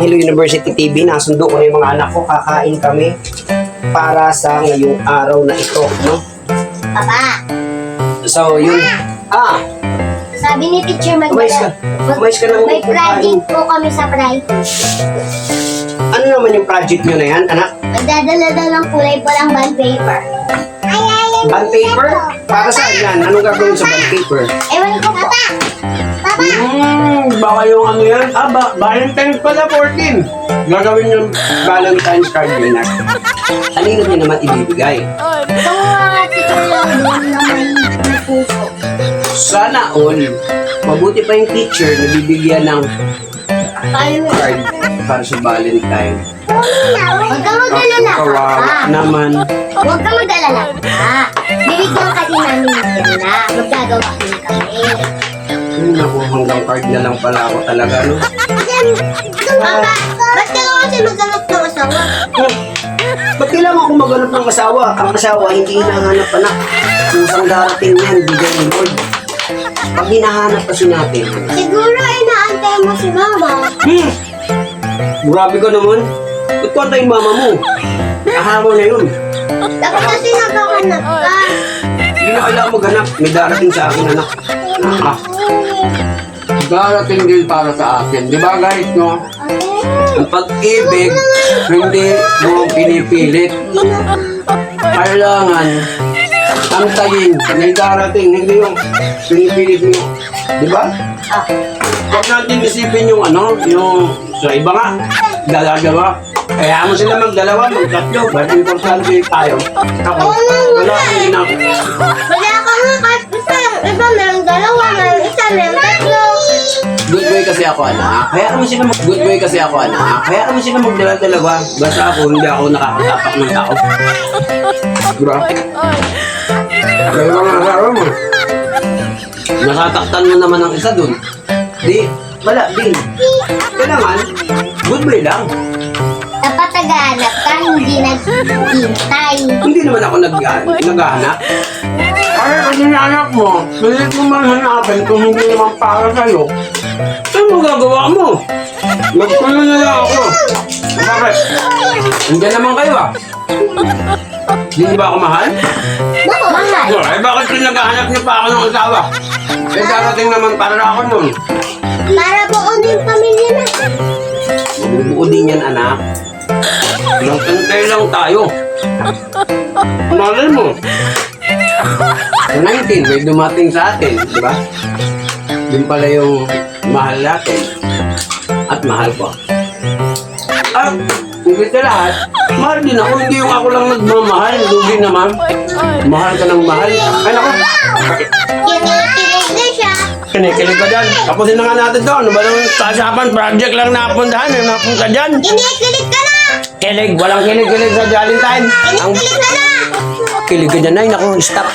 Hello University TV, nasundo ko na yung mga anak ko, kakain kami para sa ngayong araw na ito, no? Papa, So, yun. sabi ni teacher Umayos ka. Umayos ka na. may project po kami sa Pride. Ano naman yung project nyo na yan, anak? Magdadala daw ng kulay pulang bond paper. Bond paper? Para saan yan? Anong gagawin sa bond paper? Ewan ko po. Papa, Baka yung ano yan? Valentine's pala, 14. Gagawin yung Valentine's card yun, anak. Kanino nyo naman ibibigay? sa mga teacher lang doon na may puso. Sana all. Mabuti pa yung teacher na bibigyan ng Paano mo? card para sa Valentine. Huwag ka mag-alala, Kawawa Papa. naman. Huwag ka mag-alala, Papa. Bibigyan ka din namin ng ganda. Magagawa din kami. Naku, hanggang card na lang pala ako talaga, no? Papa, ba't ka kasi maghanap ng asawa? Oh, ba't kailangan ako maghanap ng asawa? Ang asawa hindi hinahanap, anak. Kusang darating yan, bigay ni Lord. Pag hinahanap kasi natin. Siguro ay naantay mo si Mama. Grabe ka naman. Ba't ko antayin mama mo? Ahamo na yun. Dapat kasi nagkakanap ka. Hindi na kailangan maghanap. May darating sa akin, anak. Darating din para sa akin. Di ba, guys, no? Ang pag-ibig, hindi mo pinipilit. Kailangan antayin. May darating, hindi yung pinipilit mo. Di ba? Huwag natin isipin yung ano, yung sa iba nga, dalawa. Kaya mo sila magdalawa, magtatlo. Ba't importante tayo? Ako, wala akong ginagawa. Wala ka nga kahit isa. Yung iba merong dalawa, merong isa, merong tatlo. Good boy kasi ako, anak. Kaya mo sila good boy kasi ako, anak. Kaya mo sila magdala-dalawa. Basta ako, hindi ako nakakatapak ng tao. Bro. Kaya mga asawa mo. Nasataktan mo naman ang isa dun. Di, wala din. Kailangan, good boy lang. Dapat naghahanap ka, hindi naghihintay. Hindi naman ako naghahanap. Kaya kasi anak mo, pilit mo man hanapin kung hindi naman para sa'yo. Saan mo gagawa mo? Magpuno na lang ako. Bakit? Nandiyan naman kayo ah. Hindi niyo ba ako mahal? Mahal. Eh bakit pinaghahanap niyo pa ako ng asawa? Eh darating naman para ako nun. Para buon yung pamilya natin. Mabubuo din yan, anak. Nagtantay lang tayo. Malay mo. Sa 19, may dumating sa atin, di ba? Yun pala yung mahal natin. At mahal ko. At, hindi sa lahat, mahal din ako. Hindi yung ako lang nagmamahal. Lugi naman. Mahal ka ng mahal. Ay, naku. Kinikilig na siya. Kinikilig ka dyan. Tapusin na nga natin to. Ano ba nang kasapan? Project lang napuntahan. Napunta dyan. Kinikilig ka na. Kilig. Walang kilig-kilig sa Valentine. Ang Kinikilig ka na. kilig ka dyan. Ay, naku. Stop.